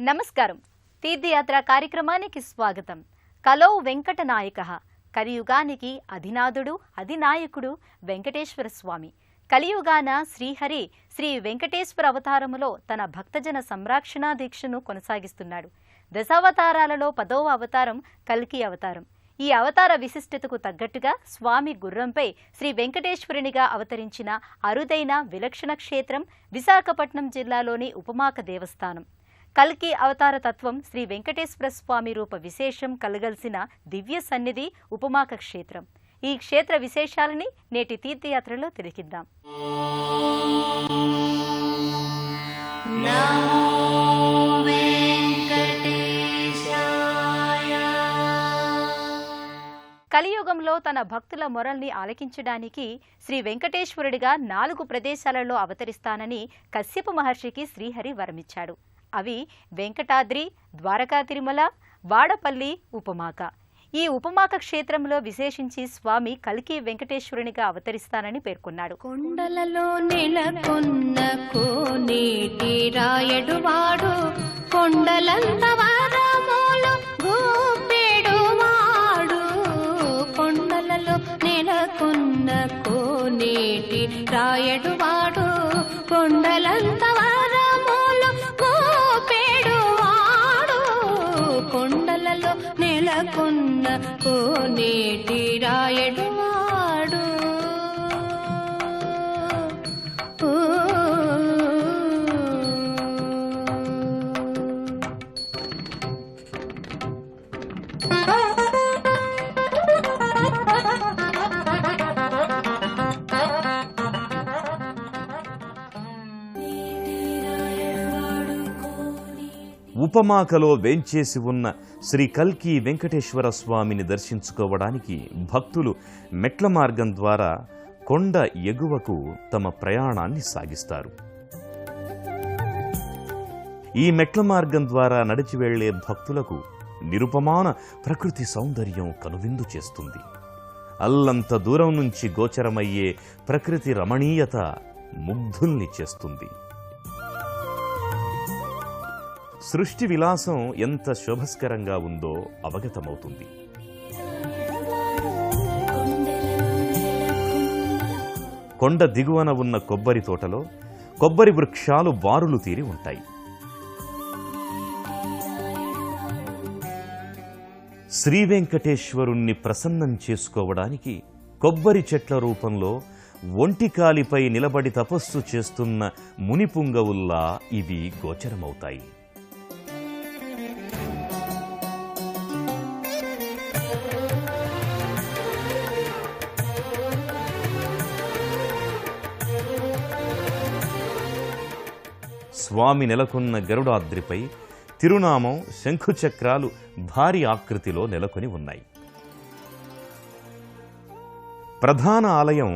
నమస్కారం. తీర్థయాత్ర కార్యక్రమానికి స్వాగతం. కలో వెంకటనాయకః. కలియుగానికి అధినాథుడు అధినాయకుడు వెంకటేశ్వర స్వామి. కలియుగాన శ్రీహరి శ్రీ వెంకటేశ్వర అవతారములో తన భక్తజన సంరక్షణ దీక్షను కొనసాగిస్తున్నాడు. దశావతారాలలో 10వ అవతారం కల్కి అవతారం. ఈ అవతార విశిష్టతకు తగ్గట్టుగా స్వామి గుర్రంపై శ్రీ వెంకటేశ్వరునిగా అవతరించిన అరుదైన విలక్షణ క్షేత్రం విశాఖపట్నం జిల్లాలోని ఉపమాక దేవస్థానం. కల్కి అవతార తత్వం శ్రీ వెంకటేశ్వర స్వామి రూప విశేషం కలగలిసిన దివ్య సన్నిధి ఉపమాక క్షేత్రం. ఈ క్షేత్ర విశేషాలని నేటి తీర్థయాత్రలో తిలకిద్దాం. కలియుగంలో తన భక్తుల మొరల్ని ఆలకించడానికి శ్రీ వెంకటేశ్వరుడిగా 4 ప్రదేశాలలో అవతరిస్తానని కశ్యప మహర్షికి శ్రీహరి వరమిచ్చాడు. అవి వెంకటాద్రి, ద్వారకా తిరుమల, వాడపల్లి, ఉపమాక. ఈ ఉపమాక క్షేత్రంలో విశేషించి స్వామి కల్కి వెంకటేశ్వరునిగా అవతరిస్తానని పేర్కొన్నాడు. కొండలలో నెలకొన్న కోనేటి రాయడువాడు, కొండలంత వరములు గోపెడువాడు. కొండలలో నెలకొన్న కోనేటి రాయడువాడు, కొండలంత వరములు గోపెడువాడు. కొండలలో నెలకొన్న కోనేటి రాయడువాడు. ఉపమాకలో వేంచేసి ఉన్న శ్రీ కల్కి వెంకటేశ్వర స్వామిని దర్శించుకోవడానికి భక్తులు మెట్ల మార్గం ద్వారా కొండ ఎగువకు తమ ప్రయాణాన్ని సాగిస్తారు. ఈ మెట్ల మార్గం ద్వారా నడిచి వెళ్లే భక్తులకు నిరుపమాన ప్రకృతి సౌందర్యం కనువిందు చేస్తుంది. అల్లంత దూరం నుంచి గోచరమయ్యే ప్రకృతి రమణీయత ముగ్ధుల్ని చేస్తుంది. సృష్టి విలాసం ఎంత శోభస్కరంగా ఉందో అవగతమవుతుంది. కొండ దిగువన ఉన్న కొబ్బరి తోటలో కొబ్బరి వృక్షాలు బారులు తీరి ఉంటాయి. శ్రీ వెంకటేశ్వరుణ్ణి ప్రసన్నం చేసుకోవడానికి కొబ్బరి చెట్ల రూపంలో ఒంటికాలిపై నిలబడి తపస్సు చేస్తున్న మునిపుంగవుల్లా ఇవి గోచరమవుతాయి. స్వామి నెలకొన్న గరుడాద్రిపై తిరునామం, శంఖుచక్రాలు భారీ ఆకృతిలో నెలకొని ఉన్నాయి. ప్రధాన ఆలయం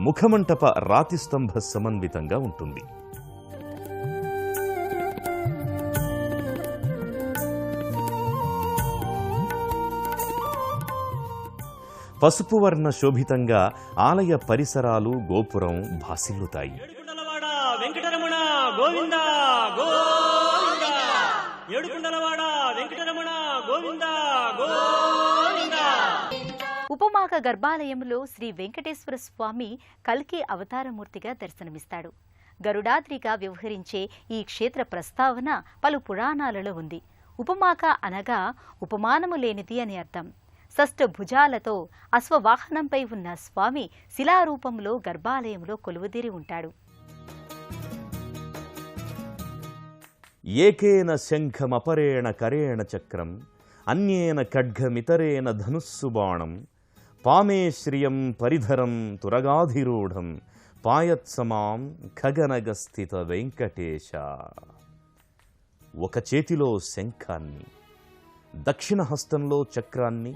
ముఖమంటప రాతి స్తంభ సమన్వితంగా ఉంటుంది. పసుపు వర్ణ శోభితంగా ఆలయ పరిసరాలు, గోపురం భాసిల్లుతాయి. వెంకటరమణ గోవింద గోవింద, ఏడుకొండలవాడ వెంకటరమణ గోవింద గోవింద. ఉపమాక గర్భాలయంలో శ్రీ వెంకటేశ్వర స్వామి కల్కి అవతారమూర్తిగా దర్శనమిస్తాడు. గరుడాద్రిగా వ్యవహరించే ఈ క్షేత్ర ప్రస్తావన పలు పురాణాలలో ఉంది. ఉపమాక అనగా ఉపమానము లేనిది అని అర్థం. షష్ఠభుజాలతో అశ్వవాహనంపై ఉన్న స్వామి శిలారూపంలో గర్భాలయంలో కొలువుదీరి ఉంటాడు. ఏకేన శంఖమపరేణ కరేణ చక్రం, అన్యేన ఖడ్గమితరేణ ధనుస్సు బాణం, పామే శ్రియం పరిధరం తురగాధిరూఢం, పాయత్సమాం ఖగనగస్థిత వెంకటేశ. ఒక చేతిలో శంఖాన్ని, దక్షిణ హస్తంలో చక్రాన్ని,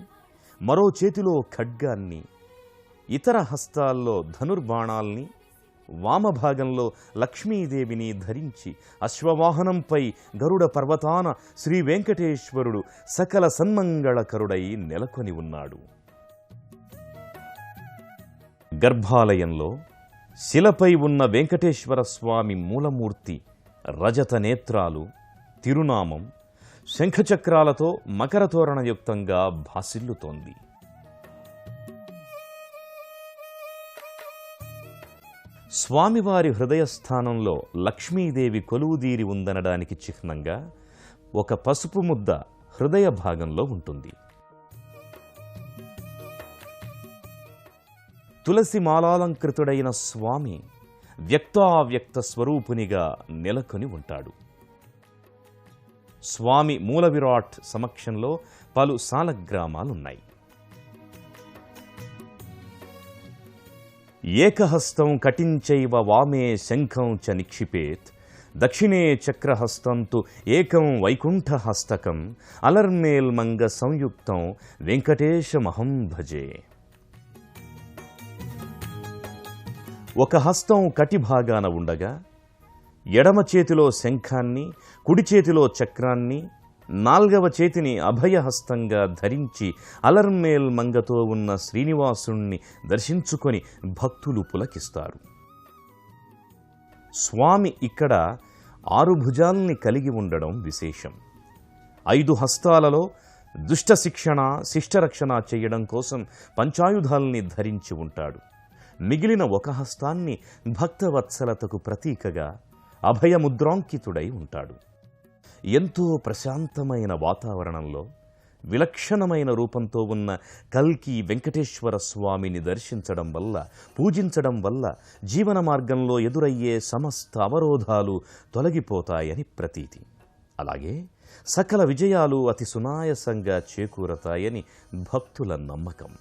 మరో చేతిలో ఖడ్గాన్ని, ఇతర హస్తాల్లో ధనుర్బాణాల్ని, వామభాగంలో లక్ష్మీదేవిని ధరించి అశ్వవాహనంపై గరుడ పర్వతాన శ్రీ వెంకటేశ్వరుడు సకల సన్మంగళకరుడై నెలకొని ఉన్నాడు. గర్భాలయంలో శిలపై ఉన్న వెంకటేశ్వర స్వామి మూలమూర్తి రజత నేత్రాలు, తిరునామం శంఖచక్రాలతో మకరతోరణయుక్తంగా భాసిల్లుతోంది. స్వామివారి హృదయస్థానంలో లక్ష్మీదేవి కొలువుదీరి ఉందనడానికి చిహ్నంగా ఒక పసుపు ముద్ద హృదయ భాగంలో ఉంటుంది. తులసి మాలాలంకృతుడైన స్వామి వ్యక్తావ్యక్త స్వరూపునిగా నెలకొని ఉంటాడు. స్వామి మూల విరాట్ సమక్షంలో పలు సాలగ్రామాలున్నాయి. ఏకహస్తం కటించైవ వామే శంఖం చ నిక్షిపేత్ దక్షిణే చక్రహస్తంతు ఏకం వైకుంఠహస్తకం అలర్మేల్మంగ సంయుక్తం వెంకటేశమహం భజే. ఒక హస్తం కటి భాగాన ఉండగా ఎడమ చేతిలో శంఖాన్ని, కుడి చేతిలో చక్రాన్ని, నాల్గవ చేతిని అభయహస్తంగా ధరించి అలర్మేల్ మంగతో ఉన్న శ్రీనివాసుణ్ణి దర్శించుకొని భక్తులు పులకిస్తారు. స్వామి ఇక్కడ 6 భుజాల్ని కలిగి ఉండడం విశేషం. 5 హస్తాలలో దుష్ట శిక్షణ, శిష్టరక్షణ చేయడం కోసం పంచాయుధాల్ని ధరించి ఉంటాడు. మిగిలిన ఒక హస్తాన్ని భక్తవత్సలతకు ప్రతీకగా అభయముద్రాంకితుడై ఉంటాడు. ఎంతో ప్రశాంతమైన వాతావరణంలో విలక్షణమైన రూపంతో ఉన్న కల్కి వెంకటేశ్వర స్వామిని దర్శించడం వల్ల, పూజించడం వల్ల జీవన మార్గంలో ఎదురయ్యే సమస్త అవరోధాలు తొలగిపోతాయని ప్రతీతి. అలాగే సకల విజయాలు అతి సునాయసంగా చేకూరతాయని భక్తుల నమ్మకం.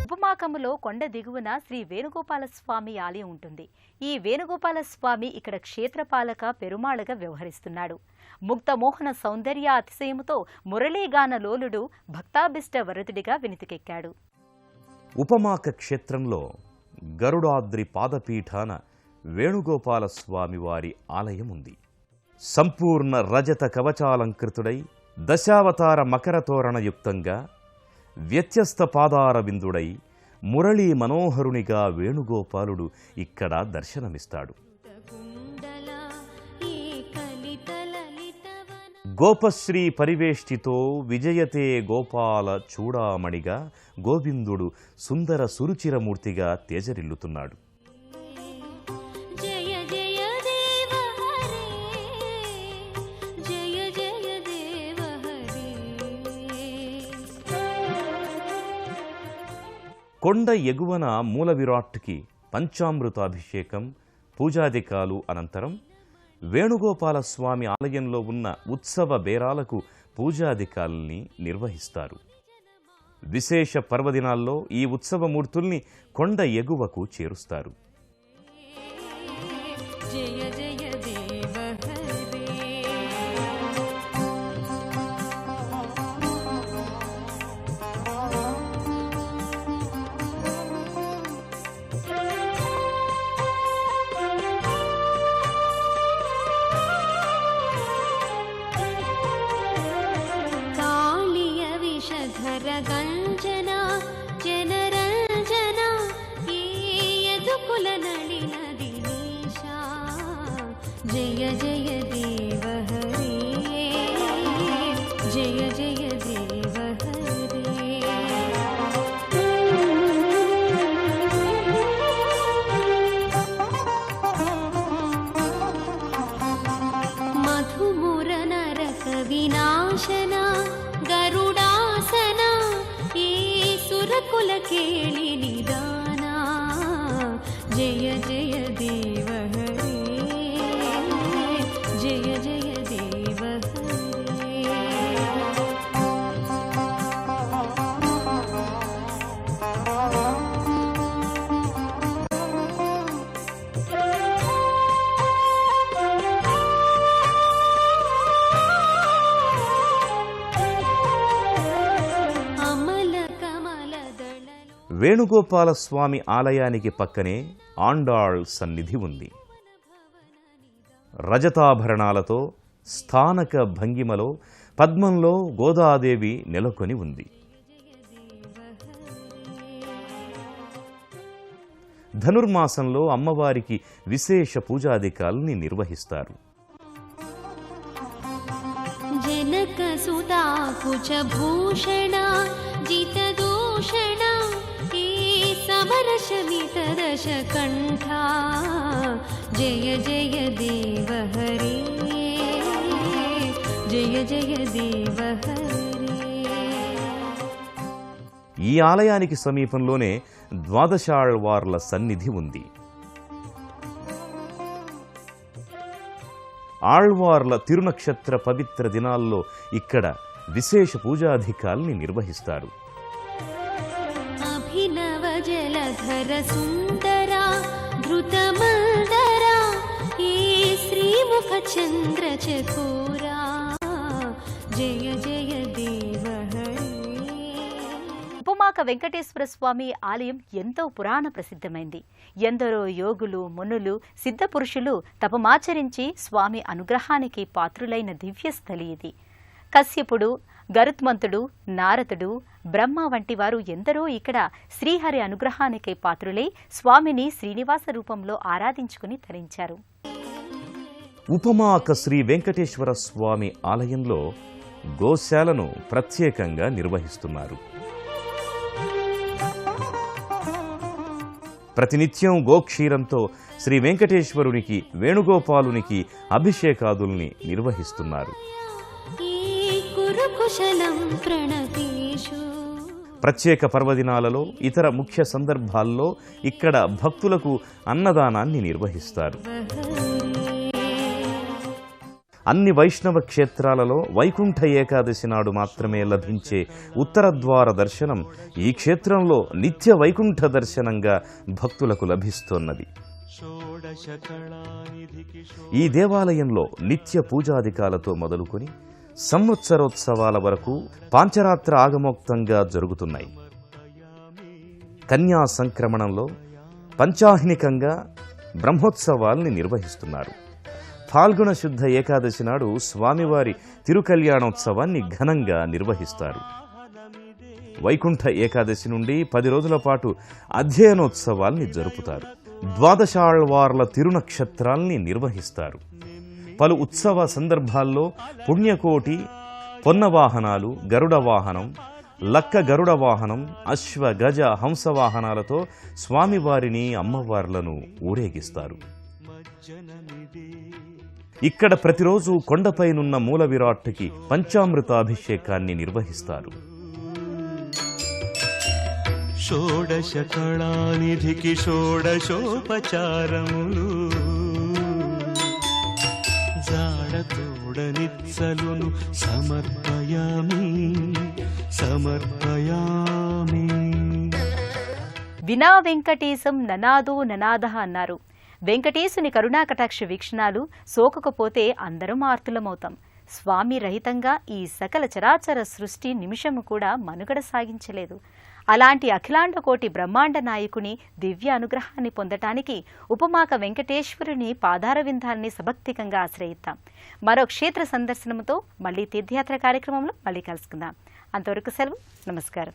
ఉపమాకములో కొండ దిగువన శ్రీ వేణుగోపాల స్వామి ఆలయం ఉంటుంది. ఈ వేణుగోపాల స్వామి ఇక్కడ క్షేత్రపాలక పెరుమాళగా వ్యవహరిస్తున్నాడు. ముక్తమోహన సౌందర్య అతిశయముతో మురళీగాన లోలుడు భక్తాభిష్ట వరదుడిగా వినితికెక్కాడు. ఉపమాక క్షేత్రంలో గరుడాద్రి పాదపీఠాన వేణుగోపాల స్వామి వారి ఆలయం ఉంది. సంపూర్ణ రజత కవచాలంకృతుడై దశావతార మకరతోరణయుక్తంగా వ్యత్యస్త పాదార బిందుడై మురళీ మనోహరునిగా వేణుగోపాలుడు ఇక్కడ దర్శనమిస్తాడు. గోపశ్రీ పరివేష్టితో విజయతే గోపాల చూడామణిగా గోవిందుడు సుందర సురుచిరమూర్తిగా తేజరిల్లుతున్నాడు. కొండ ఎగువన మూల విరాట్కి పంచామృతాభిషేకం, పూజాధికాలు అనంతరం వేణుగోపాల స్వామి ఆలయంలో ఉన్న ఉత్సవ బేరాలకు పూజాధికాల్ని నిర్వహిస్తారు. విశేష పర్వదినాల్లో ఈ ఉత్సవమూర్తుల్ని కొండ ఎగువకు చేరుస్తారు. जय जय देव हरे जय जय देव हरे मधुमुर नरक विनाशना गरुडासना ये सुरकुल केळि निदाना जय जय देव हरे जय जय देव हरे अमल कमल दळलो వేణుగోపాల స్వామి ఆలయానికి పక్కనే ఆండాళ్ సన్నిధి ఉంది. రజతాభరణాలతో స్థానక భంగిమలో పద్మంలో గోదాదేవి నెలకొని ఉంది. ధనుర్మాసంలో అమ్మవారికి విశేష పూజాధికాల్ని నిర్వహిస్తారు. जनक सुता कुच भूषण जित दूषण हे समरश मितरश कंठा जय जय देव हरे जय जय देव हरे ఈ ఆలయానికి సమీపంలోనే ద్వాదశాళ్వార్ల సన్నిధి ఉంది. ఆళ్వార్ల తిరునక్షత్ర పవిత్ర దినాల్లో ఇక్కడ విశేష పూజాధికాల్ని నిర్వహిస్తారు. अभिनव जलधर सुंदरा धृत मंदरा हे श्रीमुख चंद्र चकोरा जय जय देव हरे ఉపమాక వెంకటేశ్వర స్వామి ఆలయం ఎంతో పురాణ ప్రసిద్ధమైంది. ఎందరో యోగులు మునులు సిద్ధపురుషులు తపమాచరించి స్వామి అనుగ్రహానికి పాత్రులైన దివ్యస్థలి ఇది. కశ్యపుడు, గరుత్మంతుడు, నారదుడు, బ్రహ్మ వంటి వారు ఎందరో ఇక్కడ శ్రీహరి అనుగ్రహానికి పాత్రులై స్వామిని శ్రీనివాస రూపంలో ఆరాధించుకుని తరించారు. ఉపమాక శ్రీ వెంకటేశ్వర స్వామి ఆలయంలో గోశాలను ప్రత్యేకంగా నిర్వహిస్తున్నారు. ప్రతినిత్యం గోక్షీరంతో శ్రీ వెంకటేశ్వరునికి వేణుగోపాలునికి అభిషేకాదుల్ని నిర్వహిస్తున్నారు. ప్రత్యేక పర్వదినాలలో ఇతర ముఖ్య సందర్భాల్లో ఇక్కడ భక్తులకు అన్నదానాన్ని నిర్వహిస్తారు. అన్ని వైష్ణవ క్షేత్రాలలో వైకుంఠ ఏకాదశి నాడు మాత్రమే లభించే ఉత్తరద్వార దర్శనం ఈ క్షేత్రంలో నిత్య వైకుంఠ దర్శనంగా భక్తులకు లభిస్తోన్నది. ఈ దేవాలయంలో నిత్య పూజాధికాలతో మొదలుకొని సంవత్సరోత్సవాల వరకు పాంచరాత్ర ఆగమోక్తంగా జరుగుతున్నాయి. కన్యా సంక్రమణంలో పంచాహ్నికంగా బ్రహ్మోత్సవాల్ని నిర్వహిస్తున్నారు. ఫాల్గుణ శుద్ధ ఏకాదశి నాడు స్వామివారి తిరుకల్యాణోత్సవాన్ని ఘనంగా నిర్వహిస్తారు. వైకుంఠ ఏకాదశి నుండి 10 రోజుల పాటు అధ్యయనోత్సవాల్ని జరుపుతారు. ద్వాదశాళ్వార్ల తిరునక్షత్రాల్ని నిర్వహిస్తారు. పలు ఉత్సవ సందర్భాల్లో పుణ్యకోటి, పొన్న వాహనాలు, గరుడ వాహనం, లక్క గరుడ వాహనం, అశ్వ గజ హంస వాహనాలతో స్వామివారిని అమ్మవార్లను ఊరేగిస్తారు. ఇక్కడ ప్రతిరోజు కొండపైనున్న మూల విరాట్టుకి పంచామృతాభిషేకాన్ని నిర్వహిస్తారు. షోడశ కళానిధికి షోడశోపచారములు జాడతోడనిత్సలును సమర్పయామి సమర్పయామి. వినా వెంకటేశం ననాదో ననాదః అన్నారు. వెంకటేశుని కరుణాకటాక్ష వీక్షణాలు సోకకపోతే అందరం ఆర్తులమవుతాం. స్వామి రహితంగా ఈ సకల చరాచర సృష్టి నిమిషము కూడా మనుగడ సాగించలేదు. అలాంటి అఖిలాండ కోటి బ్రహ్మాండ నాయకుని దివ్య అనుగ్రహాన్ని పొందటానికి ఉపమాక వెంకటేశ్వరుని పాదార విందాల్ని సభక్తికంగా ఆశ్రయిద్దాం. మరో క్షేత్ర సందర్శనంతో మళ్లీ తీర్థయాత్ర కార్యక్రమంలో మళ్లీ కలుసుకుందాం. అంతవరకు సెలవు. నమస్కారం.